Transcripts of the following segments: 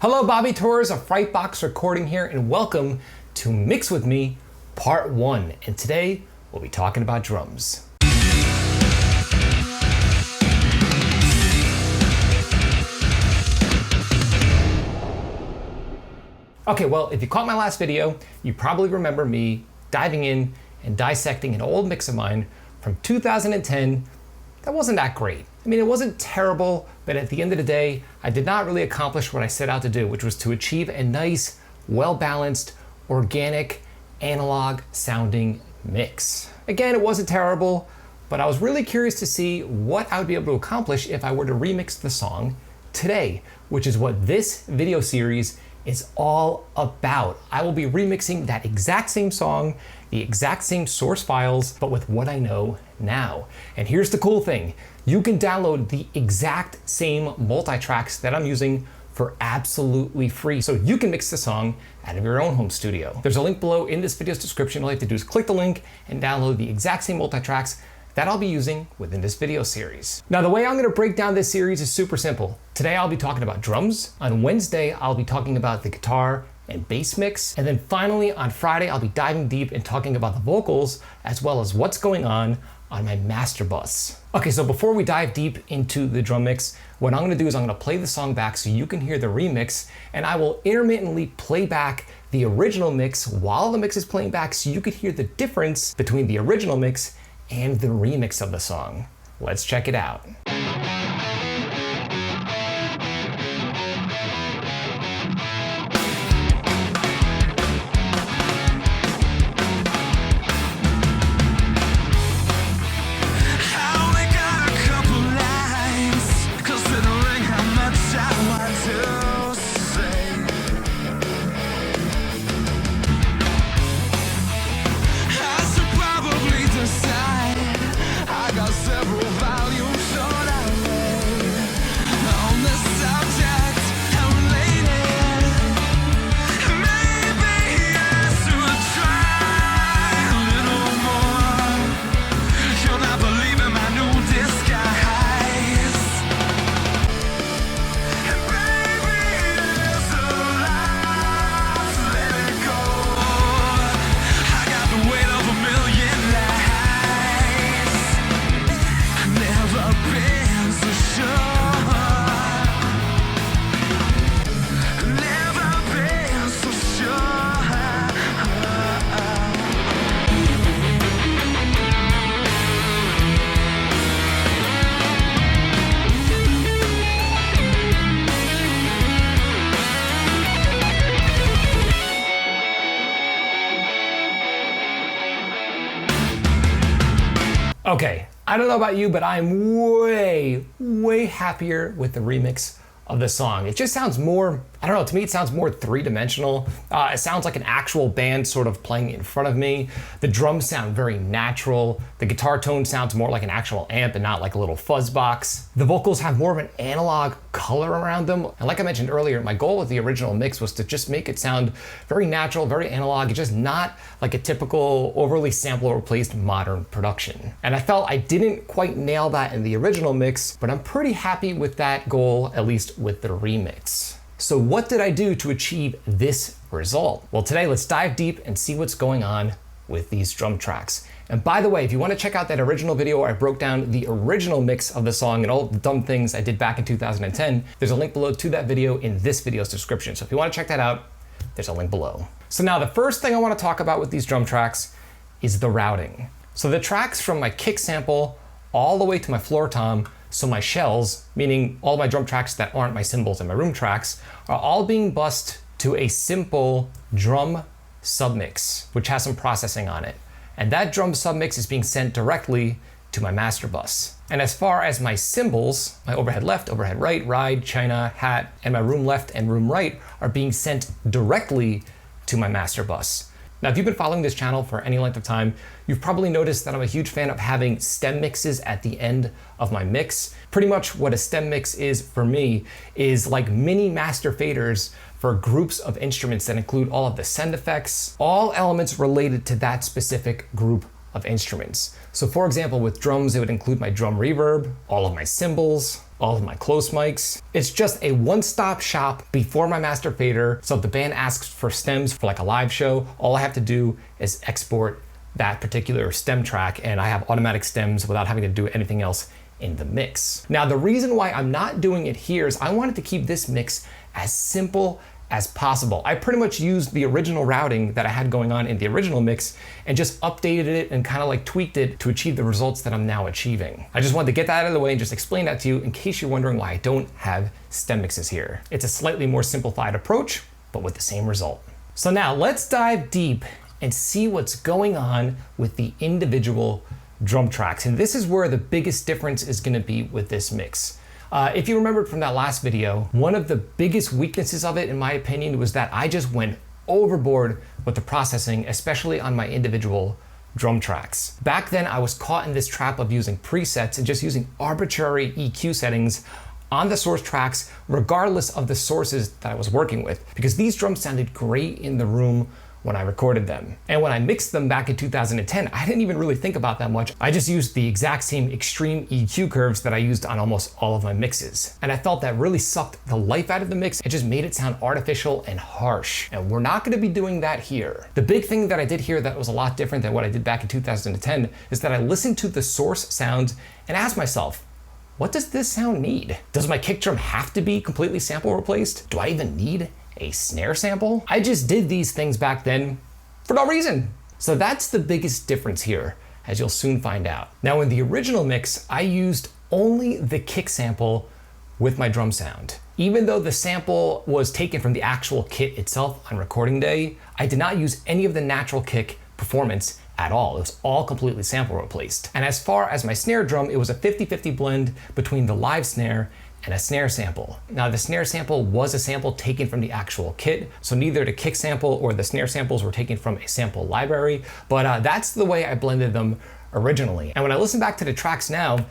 Hello, Bobby Torres of Frightbox Recording here, and welcome to Mix With Me Part 1. And today, we'll be talking about drums. Okay, well, if you caught my last video, you probably remember me diving in and dissecting an old mix of mine from 2010 that wasn't that great. I mean, it wasn't terrible, but at the end of the day, I did not really accomplish what I set out to do, which was to achieve a nice, well-balanced, organic, analog sounding mix. Again, it wasn't terrible, but I was really curious to see what I would be able to accomplish if I were to remix the song today, which is what this video series is all about. I will be remixing that exact same song, the exact same source files, but with what I know now. And here's the cool thing. You can download the exact same multi-tracks that I'm using for absolutely free. So you can mix the song out of your own home studio. There's a link below in this video's description. All you have to do is click the link and download the exact same multi-tracks that I'll be using within this video series. Now, the way I'm gonna break down this series is super simple. Today, I'll be talking about drums. On Wednesday, I'll be talking about the guitar and bass mix. And then finally, on Friday, I'll be diving deep and talking about the vocals, as well as what's going on my master bus. Okay, so before we dive deep into the drum mix, what I'm gonna do is I'm gonna play the song back so you can hear the remix, and I will intermittently play back the original mix while the mix is playing back so you can hear the difference between the original mix and the remix of the song. Let's check it out. Okay, I don't know about you, but I'm way happier with the remix of the song. It just sounds more, I don't know, to me it sounds more three-dimensional. It sounds like an actual band sort of playing in front of me. The drums sound very natural. The guitar tone sounds more like an actual amp and not like a little fuzz box. The vocals have more of an analog color around them. And like I mentioned earlier, my goal with the original mix was to just make it sound very natural, very analog. It's just not like a typical overly sample replaced modern production. And I felt I didn't quite nail that in the original mix, but I'm pretty happy with that goal, at least with the remix. So what did I do to achieve this result? Well, today let's dive deep and see what's going on with these drum tracks. And by the way, if you want to check out that original video where I broke down the original mix of the song and all the dumb things I did back in 2010, there's a link below to that video in this video's description. So if you want to check that out, there's a link below. So now the first thing I want to talk about with these drum tracks is the routing. So the tracks from my kick sample all the way to my floor tom, so my shells, meaning all my drum tracks that aren't my cymbals and my room tracks, are all being bussed to a simple drum submix, which has some processing on it. And that drum submix is being sent directly to my master bus. And as far as my cymbals, my overhead left, overhead right, ride, china, hat, and my room left and room right are being sent directly to my master bus. Now, if you've been following this channel for any length of time, you've probably noticed that I'm a huge fan of having stem mixes at the end of my mix. Pretty much what a stem mix is for me is like mini master faders for groups of instruments that include all of the send effects, all elements related to that specific group of instruments. So for example, with drums, it would include my drum reverb, all of my cymbals, all of my close mics. It's just a one-stop shop before my master fader. So if the band asks for stems for like a live show, all I have to do is export that particular stem track and I have automatic stems without having to do anything else in the mix. Now, the reason why I'm not doing it here is I wanted to keep this mix as simple as possible. I pretty much used the original routing that I had going on in the original mix and just updated it and kind of like tweaked it to achieve the results that I'm now achieving. I just wanted to get that out of the way and just explain that to you in case you're wondering why I don't have stem mixes here. It's a slightly more simplified approach, but with the same result. So now let's dive deep and see what's going on with the individual drum tracks. And this is where the biggest difference is gonna be with this mix. If you remembered from that last video, one of the biggest weaknesses of it, in my opinion, was that I just went overboard with the processing, especially on my individual drum tracks. Back then, I was caught in this trap of using presets and just using arbitrary EQ settings on the source tracks, regardless of the sources that I was working with, because these drums sounded great in the room when I recorded them. And when I mixed them back in 2010, I didn't even really think about that much. I just used the exact same extreme EQ curves that I used on almost all of my mixes. And I felt that really sucked the life out of the mix. It just made it sound artificial and harsh. And we're not gonna be doing that here. The big thing that I did here that was a lot different than what I did back in 2010 is that I listened to the source sounds and asked myself, what does this sound need? Does my kick drum have to be completely sample replaced? Do I even need a snare sample? I just did these things back then for no reason. So that's the biggest difference here, as you'll soon find out. Now in the original mix, I used only the kick sample with my drum sound. Even though the sample was taken from the actual kit itself on recording day, I did not use any of the natural kick performance at all. It was all completely sample replaced. And as far as my snare drum, it was a 50-50 blend between the live snare and a snare sample. Now the snare sample was a sample taken from the actual kit, so neither the kick sample or the snare samples were taken from a sample library, but that's the way I blended them originally. And when I listen back to the tracks now,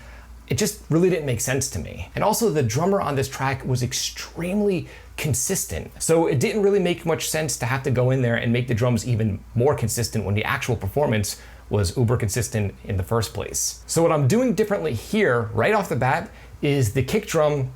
it just really didn't make sense to me. And also the drummer on this track was extremely consistent, so it didn't really make much sense to have to go in there and make the drums even more consistent when the actual performance was uber consistent in the first place. So what I'm doing differently here, right off the bat, is the kick drum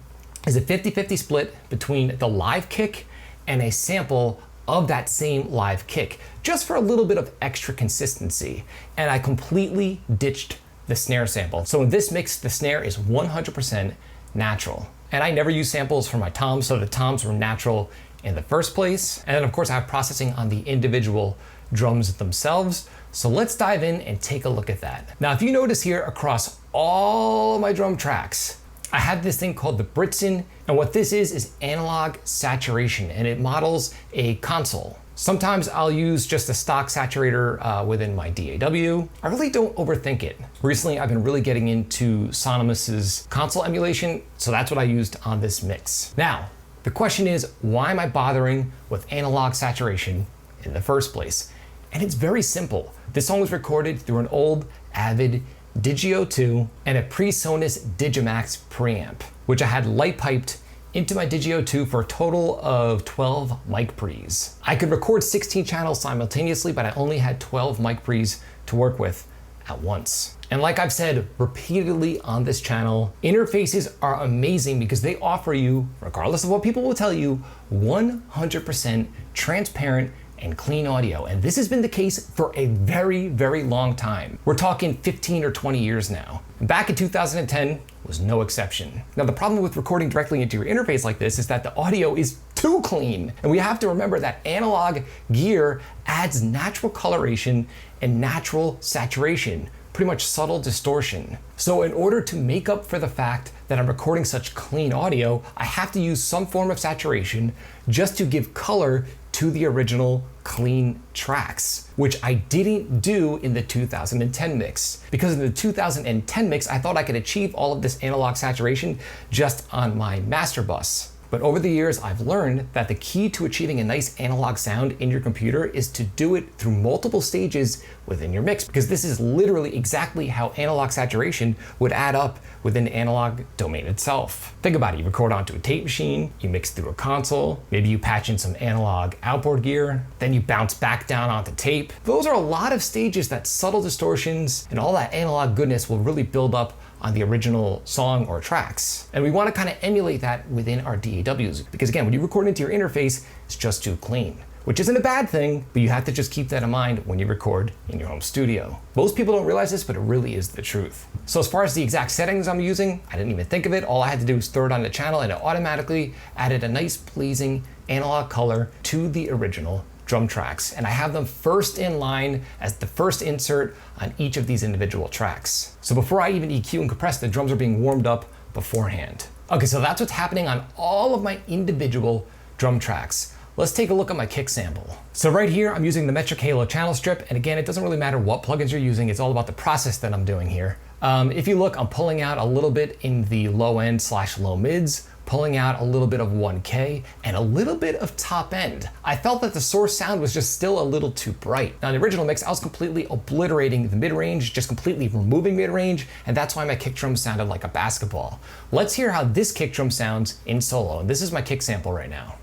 is a 50-50 split between the live kick and a sample of that same live kick, just for a little bit of extra consistency. And I completely ditched the snare sample. So in this mix, the snare is 100% natural. And I never use samples for my toms, so the toms were natural in the first place. And then of course I have processing on the individual drums themselves. So let's dive in and take a look at that. Now, if you notice here across all my drum tracks, I have this thing called the Britson, and what this is analog saturation, and it models a console. Sometimes I'll use just a stock saturator within my DAW. I really don't overthink it. Recently, I've been really getting into Sonomus's console emulation, so that's what I used on this mix. Now, the question is, why am I bothering with analog saturation in the first place? And it's very simple. This song was recorded through an old Avid Digio 2 and a PreSonus Digimax preamp, which I had light piped into my Digio 2 for a total of 12 mic pre's. I could record 16 channels simultaneously, but I only had 12 mic pre's to work with at once. And like I've said repeatedly on this channel, interfaces are amazing because they offer you, regardless of what people will tell you, 100% transparent and clean audio. And this has been the case for a very, very long time. We're talking 15 or 20 years now. Back in 2010 was no exception. Now, the problem with recording directly into your interface like this is that the audio is too clean. And we have to remember that analog gear adds natural coloration and natural saturation, pretty much subtle distortion. So in order to make up for the fact that I'm recording such clean audio, I have to use some form of saturation just to give color to the original clean tracks, which I didn't do in the 2010 mix. Because in the 2010 mix, I thought I could achieve all of this analog saturation just on my master bus. But over the years, I've learned that the key to achieving a nice analog sound in your computer is to do it through multiple stages within your mix, because this is literally exactly how analog saturation would add up within the analog domain itself. Think about it, you record onto a tape machine, you mix through a console, maybe you patch in some analog outboard gear, then you bounce back down onto tape. Those are a lot of stages that subtle distortions and all that analog goodness will really build up on the original song or tracks. And we want to kind of emulate that within our DAWs, because again, when you record into your interface, it's just too clean. Which isn't a bad thing, but you have to just keep that in mind when you record in your home studio. Most people don't realize this, but it really is the truth. So as far as the exact settings I'm using, I didn't even think of it. All I had to do was throw it on the channel and it automatically added a nice pleasing analog color to the original drum tracks. And I have them first in line as the first insert on each of these individual tracks. So before I even EQ and compress, the drums are being warmed up beforehand. Okay, so that's what's happening on all of my individual drum tracks. Let's take a look at my kick sample. So right here, I'm using the Metric Halo channel strip. And again, it doesn't really matter what plugins you're using. It's all about the process that I'm doing here. If you look, I'm pulling out a little bit in the low end / low mids, pulling out a little bit of 1K and a little bit of top end. I felt that the source sound was just still a little too bright. Now in the original mix, I was completely obliterating the mid-range, just completely removing mid-range, and that's why my kick drum sounded like a basketball. Let's hear how this kick drum sounds in solo. And this is my kick sample right now.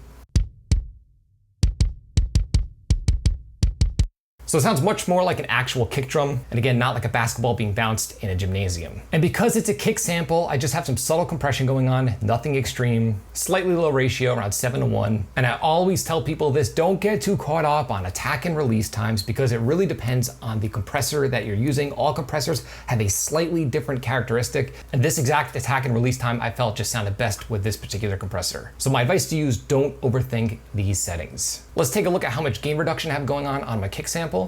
So it sounds much more like an actual kick drum, and again, not like a basketball being bounced in a gymnasium. And because it's a kick sample, I just have some subtle compression going on, nothing extreme, slightly low ratio, around 7:1. And I always tell people this, don't get too caught up on attack and release times because it really depends on the compressor that you're using. All compressors have a slightly different characteristic, and this exact attack and release time I felt just sounded best with this particular compressor. So my advice to you is don't overthink these settings. Let's take a look at how much gain reduction I have going on my kick sample.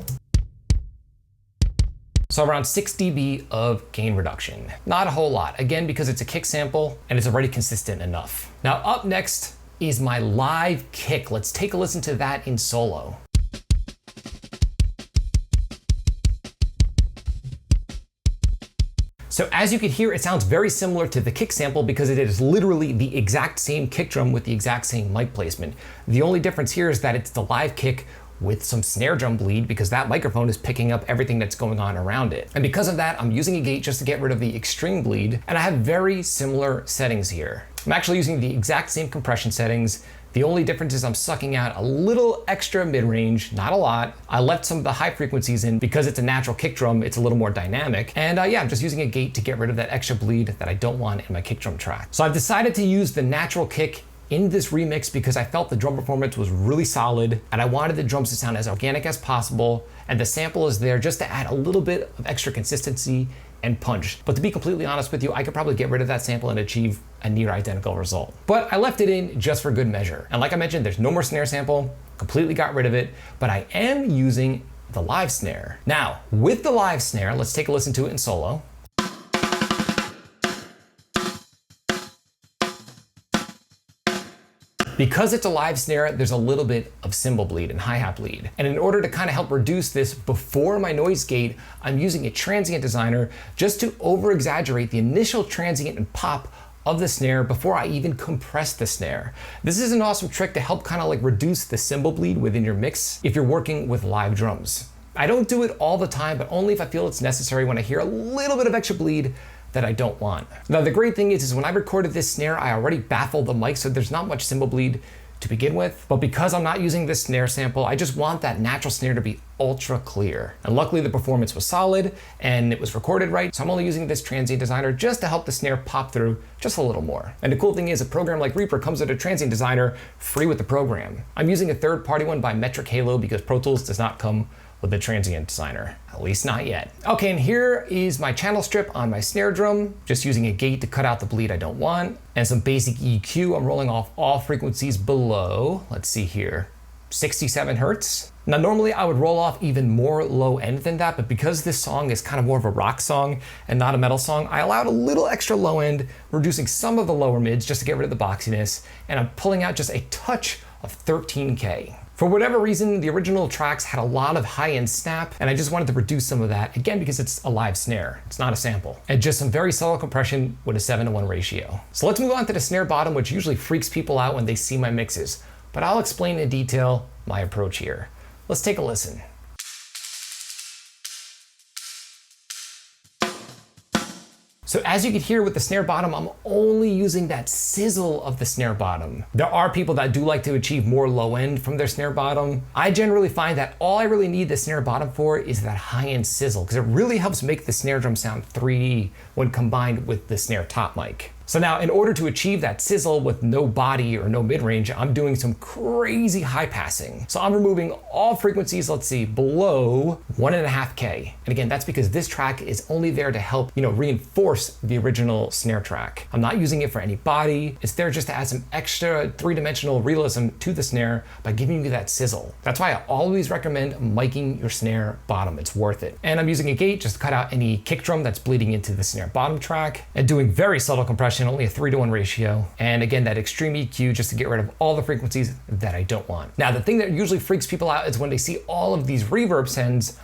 So around 6 dB of gain reduction. Not a whole lot, again, because it's a kick sample and it's already consistent enough. Now up next is my live kick. Let's take a listen to that in solo. So as you can hear, it sounds very similar to the kick sample because it is literally the exact same kick drum with the exact same mic placement. The only difference here is that it's the live kick with some snare drum bleed because that microphone is picking up everything that's going on around it. And because of that, I'm using a gate just to get rid of the extreme bleed, and I have very similar settings here. I'm actually using the exact same compression settings. The only difference is I'm sucking out a little extra mid-range, not a lot. I left some of the high frequencies in because it's a natural kick drum, it's a little more dynamic. And yeah, I'm just using a gate to get rid of that extra bleed that I don't want in my kick drum track. So I've decided to use the natural kick in this remix because I felt the drum performance was really solid and I wanted the drums to sound as organic as possible, and the sample is there just to add a little bit of extra consistency and punch. But to be completely honest with you, I could probably get rid of that sample and achieve a near identical result. But I left it in just for good measure. And like I mentioned, there's no more snare sample, completely got rid of it, but I am using the live snare. Now, with the live snare, let's take a listen to it in solo. Because it's a live snare, there's a little bit of cymbal bleed and hi-hat bleed. And in order to kind of help reduce this before my noise gate, I'm using a transient designer just to over-exaggerate the initial transient and pop of the snare before I even compress the snare. This is an awesome trick to help kind of like reduce the cymbal bleed within your mix if you're working with live drums. I don't do it all the time, but only if I feel it's necessary when I hear a little bit of extra bleed that I don't want. Now the great thing is when I recorded this snare, I already baffled the mic, so there's not much cymbal bleed to begin with. But because I'm not using this snare sample, I just want that natural snare to be ultra clear. And luckily the performance was solid and it was recorded right, so I'm only using this transient designer just to help the snare pop through just a little more. And the cool thing is a program like Reaper comes with a transient designer free with the program. I'm using a third-party one by Metric Halo because Pro Tools does not come with the transient designer, at least not yet. Okay, and here is my channel strip on my snare drum, just using a gate to cut out the bleed I don't want, and some basic EQ. I'm rolling off all frequencies below, let's see here, 67 Hertz. Now normally I would roll off even more low end than that, but because this song is kind of more of a rock song and not a metal song, I allowed a little extra low end, reducing some of the lower mids just to get rid of the boxiness, and I'm pulling out just a touch of 13K. For whatever reason, the original tracks had a lot of high-end snap, and I just wanted to reduce some of that, again, because it's a live snare, it's not a sample. And just some very subtle compression with a 7:1 ratio. So let's move on to the snare bottom, which usually freaks people out when they see my mixes, but I'll explain in detail my approach here. Let's take a listen. So as you can hear with the snare bottom, I'm only using that sizzle of the snare bottom. There are people that do like to achieve more low end from their snare bottom. I generally find that all I really need the snare bottom for is that high end sizzle, because it really helps make the snare drum sound 3D when combined with the snare top mic. So now, in order to achieve that sizzle with no body or no mid-range, I'm doing some crazy high passing. So I'm removing all frequencies, let's see, below 1.5K. And again, that's because this track is only there to help, reinforce the original snare track. I'm not using it for any body. It's there just to add some extra three-dimensional realism to the snare by giving you that sizzle. That's why I always recommend miking your snare bottom. It's worth it. And I'm using a gate just to cut out any kick drum that's bleeding into the snare bottom track, and doing very subtle compression, only a 3:1 ratio. And again, that extreme EQ just to get rid of all the frequencies that I don't want. Now, the thing that usually freaks people out is when they see all of these reverb sends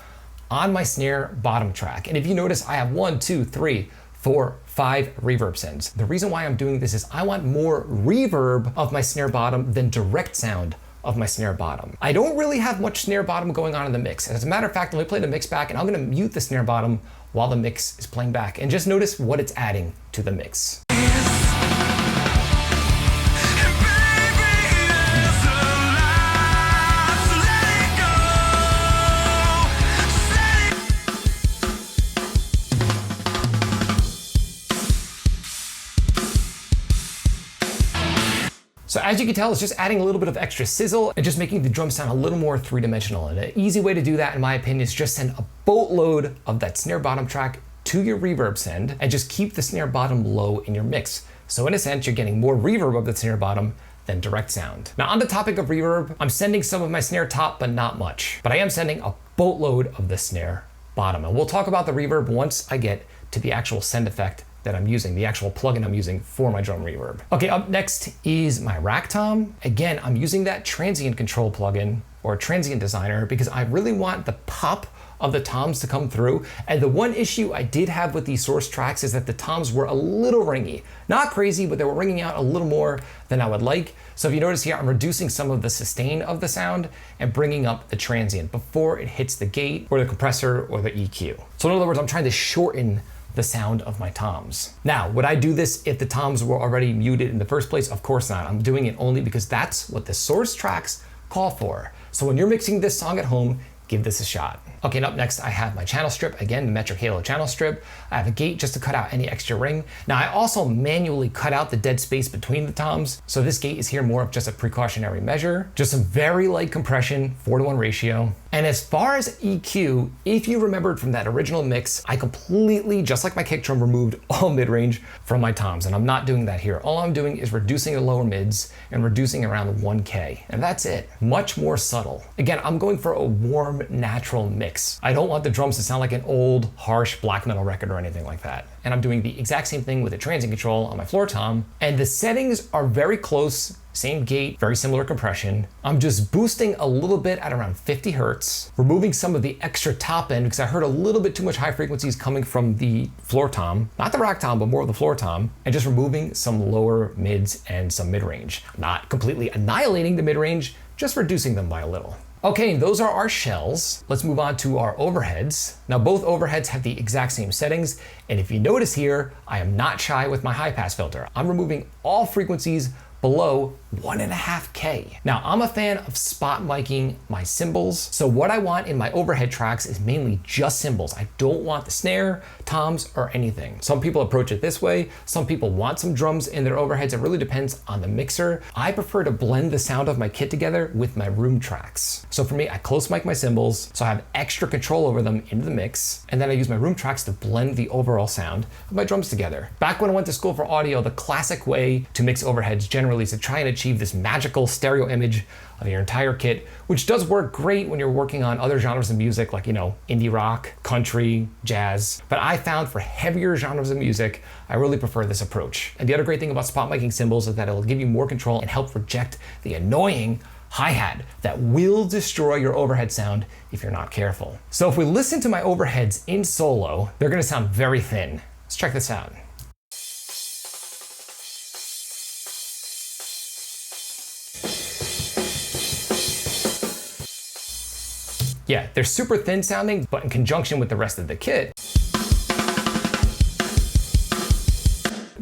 on my snare bottom track. And if you notice, I have 1, 2, 3, 4, 5 reverb sends. The reason why I'm doing this is I want more reverb of my snare bottom than direct sound of my snare bottom. I don't really have much snare bottom going on in the mix. As a matter of fact, let me play the mix back, and I'm gonna mute the snare bottom while the mix is playing back, and just notice what it's adding to the mix. So as you can tell, it's just adding a little bit of extra sizzle and just making the drum sound a little more three-dimensional. And an easy way to do that, in my opinion, is just send a boatload of that snare bottom track to your reverb send and just keep the snare bottom low in your mix. So in a sense, you're getting more reverb of the snare bottom than direct sound. Now, on the topic of reverb, I'm sending some of my snare top, but not much. But I am sending a boatload of the snare bottom. And we'll talk about the reverb once I get to the actual send effect that I'm using, the actual plugin I'm using for my drum reverb. Okay, up next is my rack tom. Again, I'm using that transient control plugin or transient designer because I really want the pop of the toms to come through. And the one issue I did have with these source tracks is that the toms were a little ringy. Not crazy, but they were ringing out a little more than I would like. So if you notice here, I'm reducing some of the sustain of the sound and bringing up the transient before it hits the gate or the compressor or the EQ. So in other words, I'm trying to shorten the sound of my toms. Now, would I do this if the toms were already muted in the first place? Of course not. I'm doing it only because that's what the source tracks call for. So when you're mixing this song at home, give this a shot. Okay, and up next I have my channel strip, again, the Metric Halo channel strip. I have a gate just to cut out any extra ring. Now I also manually cut out the dead space between the toms, so this gate is here more of just a precautionary measure. Just some very light compression, 4:1 ratio. And as far as EQ, if you remembered from that original mix, I completely, just like my kick drum, removed all mid-range from my toms, and I'm not doing that here. All I'm doing is reducing the lower mids and reducing around 1K, and that's it. Much more subtle. Again, I'm going for a warm, natural mix. I don't want the drums to sound like an old, harsh black metal record or anything like that. And I'm doing the exact same thing with the transient control on my floor tom, and the settings are very close. Same gate, very similar compression. I'm just boosting a little bit at around 50 Hertz, removing some of the extra top end because I heard a little bit too much high frequencies coming from the floor tom, not the rack tom, but more of the floor tom, and just removing some lower mids and some mid-range. Not completely annihilating the mid-range, just reducing them by a little. Okay, those are our shells. Let's move on to our overheads. Now both overheads have the exact same settings, and if you notice here, I am not shy with my high pass filter. I'm removing all frequencies below 1.5K. Now, I'm a fan of spot miking my cymbals. So what I want in my overhead tracks is mainly just cymbals. I don't want the snare, toms, or anything. Some people approach it this way. Some people want some drums in their overheads. It really depends on the mixer. I prefer to blend the sound of my kit together with my room tracks. So for me, I close mic my cymbals, so I have extra control over them into the mix. And then I use my room tracks to blend the overall sound of my drums together. Back when I went to school for audio, the classic way to mix overheads generally is to try and achieve this magical stereo image of your entire kit, which does work great when you're working on other genres of music like, indie rock, country, jazz. But I found for heavier genres of music, I really prefer this approach. And the other great thing about spot miking cymbals is that it'll give you more control and help reject the annoying hi-hat that will destroy your overhead sound if you're not careful. So if we listen to my overheads in solo, they're gonna sound very thin. Let's check this out. Yeah, they're super thin sounding, but in conjunction with the rest of the kit,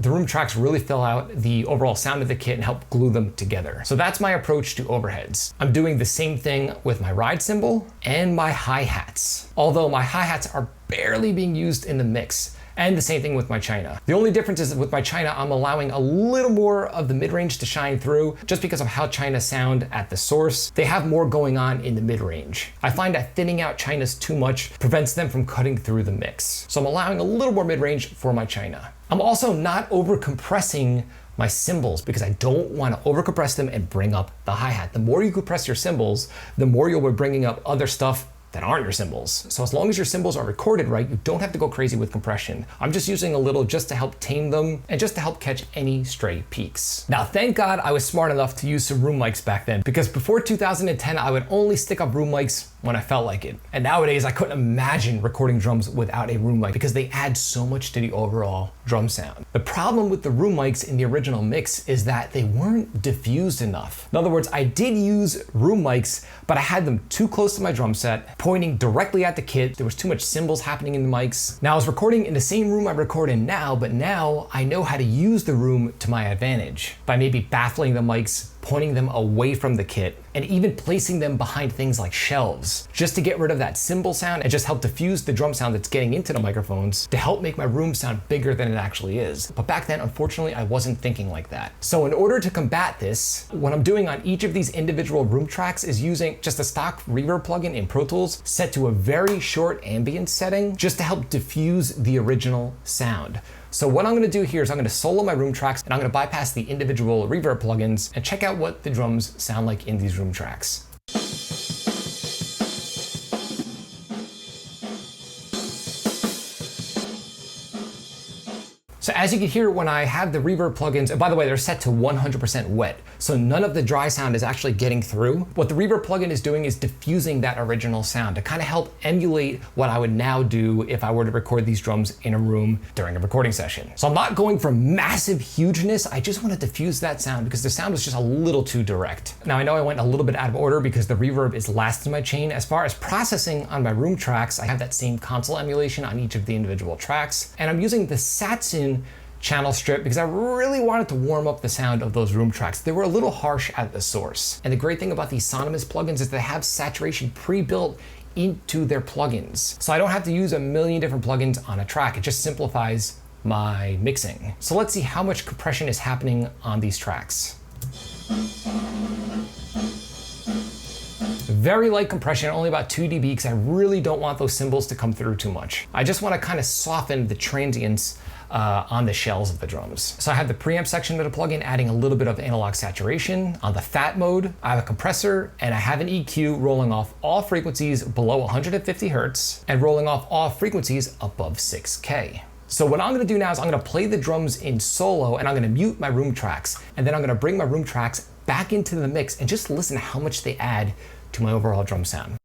the room tracks really fill out the overall sound of the kit and help glue them together. So that's my approach to overheads. I'm doing the same thing with my ride cymbal and my hi-hats. Although my hi-hats are barely being used in the mix. And the same thing with my China. The only difference is that with my China, I'm allowing a little more of the mid-range to shine through just because of how China sound at the source. They have more going on in the mid-range. I find that thinning out Chinas too much prevents them from cutting through the mix. So I'm allowing a little more mid-range for my China. I'm also not over-compressing my cymbals because I don't want to over-compress them and bring up the hi-hat. The more you compress your cymbals, the more you'll be bringing up other stuff that aren't your cymbals. So as long as your cymbals are recorded right, you don't have to go crazy with compression. I'm just using a little just to help tame them and just to help catch any stray peaks. Now, thank God I was smart enough to use some room mics back then, because before 2010, I would only stick up room mics when I felt like it. And nowadays, I couldn't imagine recording drums without a room mic because they add so much to the overall drum sound. The problem with the room mics in the original mix is that they weren't diffused enough. In other words, I did use room mics, but I had them too close to my drum set, pointing directly at the kit. There was too much cymbals happening in the mics. Now I was recording in the same room I record in now, but now I know how to use the room to my advantage by maybe baffling the mics, pointing them away from the kit, and even placing them behind things like shelves, just to get rid of that cymbal sound and just help diffuse the drum sound that's getting into the microphones to help make my room sound bigger than it actually is. But back then, unfortunately, I wasn't thinking like that. So in order to combat this, what I'm doing on each of these individual room tracks is using just a stock reverb plugin in Pro Tools set to a very short ambient setting just to help diffuse the original sound. So what I'm gonna do here is I'm gonna solo my room tracks and I'm gonna bypass the individual reverb plugins and check out what the drums sound like in these room tracks. So as you can hear when I have the reverb plugins, and by the way, they're set to 100% wet, so none of the dry sound is actually getting through. What the reverb plugin is doing is diffusing that original sound to kind of help emulate what I would now do if I were to record these drums in a room during a recording session. So I'm not going for massive hugeness, I just want to diffuse that sound because the sound was just a little too direct. Now I know I went a little bit out of order because the reverb is last in my chain. As far as processing on my room tracks, I have that same console emulation on each of the individual tracks, and I'm using the Satsun channel strip because I really wanted to warm up the sound of those room tracks. They were a little harsh at the source. And the great thing about these Sonomus plugins is they have saturation pre-built into their plugins. So I don't have to use a million different plugins on a track. It just simplifies my mixing. So let's see how much compression is happening on these tracks. Very light compression, only about 2 dB, because I really don't want those cymbals to come through too much. I just want to kind of soften the transients on the shells of the drums. So I have the preamp section of the plugin adding a little bit of analog saturation. On the fat mode, I have a compressor and I have an EQ rolling off all frequencies below 150 Hertz and rolling off all frequencies above 6K. So what I'm gonna do now is I'm gonna play the drums in solo and I'm gonna mute my room tracks, and then I'm gonna bring my room tracks back into the mix and just listen to how much they add to my overall drum sound.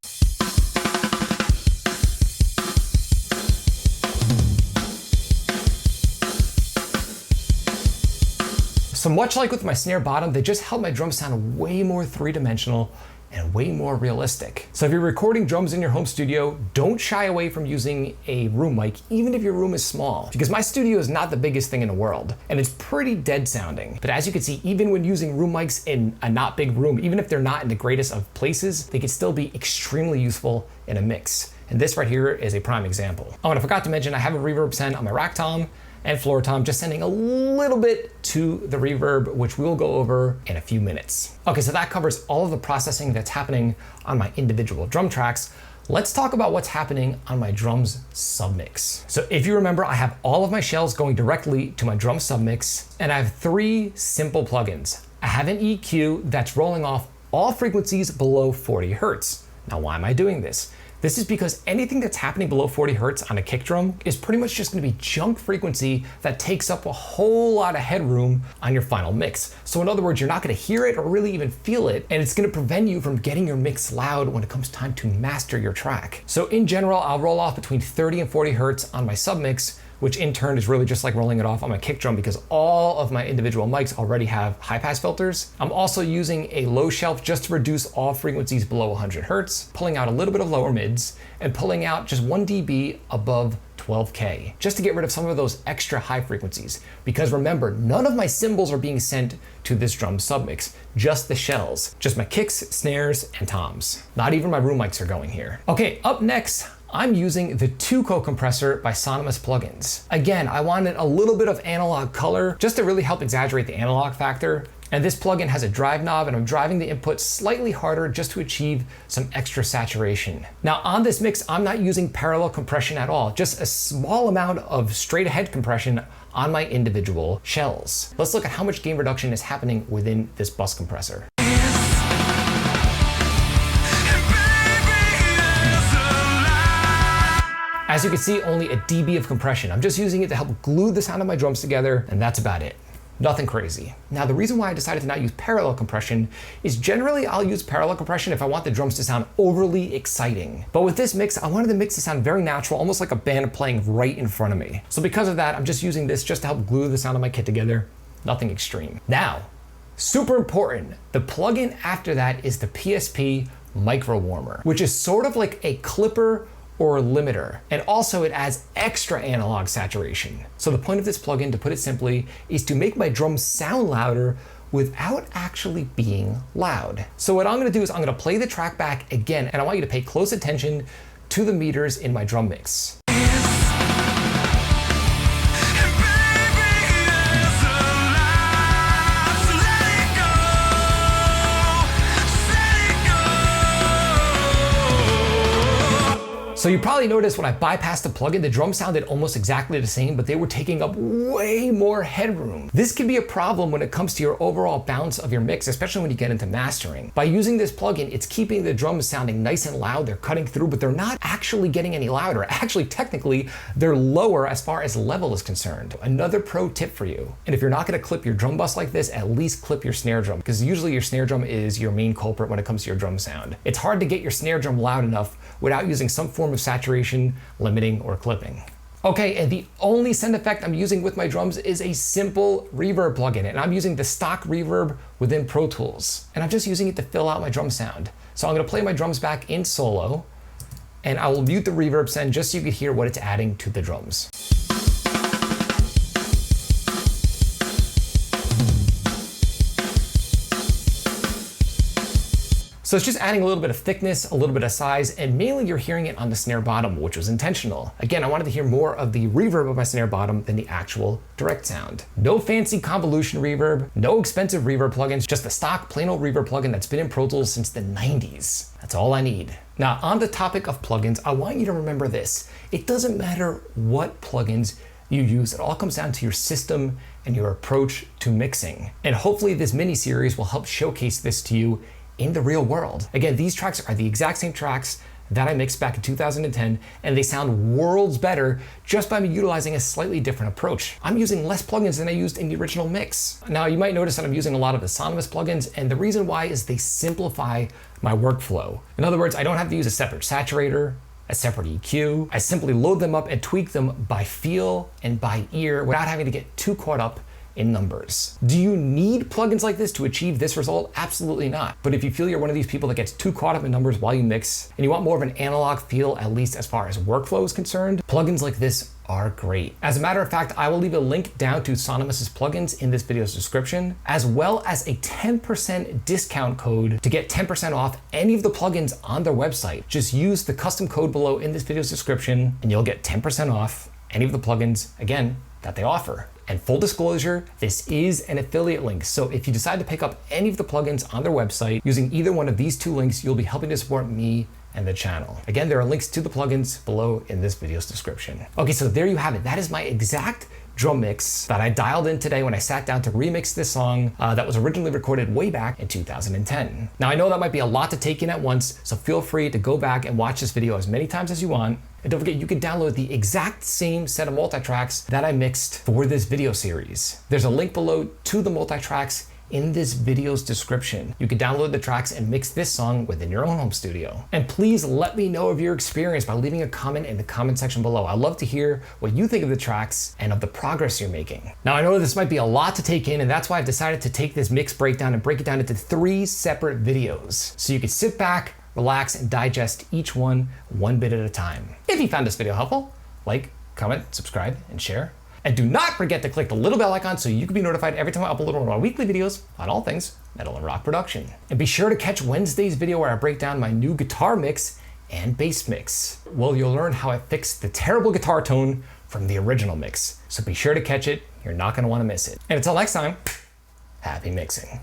So much like with my Snare Bottom, they just help my drum sound way more three-dimensional and way more realistic. So if you're recording drums in your home studio, don't shy away from using a room mic, even if your room is small, because my studio is not the biggest thing in the world, and it's pretty dead sounding. But as you can see, even when using room mics in a not big room, even if they're not in the greatest of places, they can still be extremely useful in a mix. And this right here is a prime example. Oh, and I forgot to mention, I have a Reverb Send on my rack tom and floor tom, just sending a little bit to the reverb, which we'll go over in a few minutes. Okay, so that covers all of the processing that's happening on my individual drum tracks. Let's talk about what's happening on my drums submix. So if you remember, I have all of my shells going directly to my drum submix, and I have 3 simple plugins. I have an EQ that's rolling off all frequencies below 40 Hertz. Now, why am I doing this? This is because anything that's happening below 40 Hertz on a kick drum is pretty much just gonna be junk frequency that takes up a whole lot of headroom on your final mix. So in other words, you're not gonna hear it or really even feel it, and it's gonna prevent you from getting your mix loud when it comes time to master your track. So in general, I'll roll off between 30 and 40 Hertz on my submix, which in turn is really just like rolling it off on my kick drum because all of my individual mics already have high pass filters. I'm also using a low shelf just to reduce all frequencies below 100 Hertz, pulling out a little bit of lower mids, and pulling out just 1 dB above 12K, just to get rid of some of those extra high frequencies. Because remember, none of my cymbals are being sent to this drum submix, just the shells, just my kicks, snares, and toms. Not even my room mics are going here. Okay, up next, I'm using the Tuco Compressor by Sonomus Plugins. Again, I wanted a little bit of analog color just to really help exaggerate the analog factor. And this plugin has a drive knob, and I'm driving the input slightly harder just to achieve some extra saturation. Now on this mix, I'm not using parallel compression at all, just a small amount of straight ahead compression on my individual shells. Let's look at how much gain reduction is happening within this bus compressor. As you can see, only a dB of compression. I'm just using it to help glue the sound of my drums together, and that's about it. Nothing crazy. Now, the reason why I decided to not use parallel compression is generally I'll use parallel compression if I want the drums to sound overly exciting. But with this mix, I wanted the mix to sound very natural, almost like a band playing right in front of me. So because of that, I'm just using this just to help glue the sound of my kit together. Nothing extreme. Now, super important, the plugin after that is the Psp Micro Warmer, which is sort of like a clipper or a limiter, and also it adds extra analog saturation. So the point of this plugin, to put it simply, is to make my drums sound louder without actually being loud. So what I'm gonna do is I'm gonna play the track back again, and I want you to pay close attention to the meters in my drum mix. So you probably noticed when I bypassed the plugin, the drums sounded almost exactly the same, but they were taking up way more headroom. This can be a problem when it comes to your overall balance of your mix, especially when you get into mastering. By using this plugin, it's keeping the drums sounding nice and loud, they're cutting through, but they're not actually getting any louder. Actually, technically, they're lower as far as level is concerned. Another pro tip for you, and if you're not gonna clip your drum bus like this, at least clip your snare drum, because usually your snare drum is your main culprit when it comes to your drum sound. It's hard to get your snare drum loud enough without using some form of saturation, limiting, or clipping. Okay, and the only send effect I'm using with my drums is a simple reverb plugin, and I'm using the stock reverb within Pro Tools. And I'm just using it to fill out my drum sound. So I'm gonna play my drums back in solo, and I will mute the Reverb Send just so you can hear what it's adding to the drums. So it's just adding a little bit of thickness, a little bit of size, and mainly you're hearing it on the snare bottom, which was intentional. Again, I wanted to hear more of the reverb of my snare bottom than the actual direct sound. No fancy convolution reverb, no expensive reverb plugins, just the stock plain old reverb plugin that's been in Pro Tools since the 90s. That's all I need. Now, on the topic of plugins, I want you to remember this. It doesn't matter what plugins you use, it all comes down to your system and your approach to mixing. And hopefully this mini series will help showcase this to you in the real world. Again, these tracks are the exact same tracks that I mixed back in 2010, and they sound worlds better just by me utilizing a slightly different approach. I'm using less plugins than I used in the original mix. Now, you might notice that I'm using a lot of the Sonomus plugins, and the reason why is they simplify my workflow. In other words, I don't have to use a separate saturator, a separate EQ. I simply load them up and tweak them by feel and by ear without having to get too caught up in numbers. Do you need plugins like this to achieve this result? Absolutely not. But if you feel you're one of these people that gets too caught up in numbers while you mix, and you want more of an analog feel, at least as far as workflow is concerned, plugins like this are great. As a matter of fact, I will leave a link down to Sonomus's plugins in this video's description, as well as a 10% discount code to get 10% off any of the plugins on their website. Just use the custom code below in this video's description, and you'll get 10% off any of the plugins, again, that they offer. And full disclosure, this is an affiliate link. So if you decide to pick up any of the plugins on their website, using either one of these two links, you'll be helping to support me and the channel. Again, there are links to the plugins below in this video's description. Okay, so there you have it. That is my exact drum mix that I dialed in today when I sat down to remix this song that was originally recorded way back in 2010. Now, I know that might be a lot to take in at once, so feel free to go back and watch this video as many times as you want. And don't forget, you can download the exact same set of multitracks that I mixed for this video series. There's a link below to the multitracks in this video's description. You can download the tracks and mix this song within your own home studio. And please let me know of your experience by leaving a comment in the comment section below. I'd love to hear what you think of the tracks and of the progress you're making. Now, I know this might be a lot to take in, and that's why I've decided to take this mix breakdown and break it down into 3 separate videos. So you can sit back, relax, and digest each one bit at a time. If you found this video helpful, like, comment, subscribe, and share. And do not forget to click the little bell icon so you can be notified every time I upload one of my weekly videos on all things metal and rock production. And be sure to catch Wednesday's video where I break down my new guitar mix and bass mix. Well, you'll learn how I fixed the terrible guitar tone from the original mix. So be sure to catch it. You're not going to want to miss it. And until next time, happy mixing.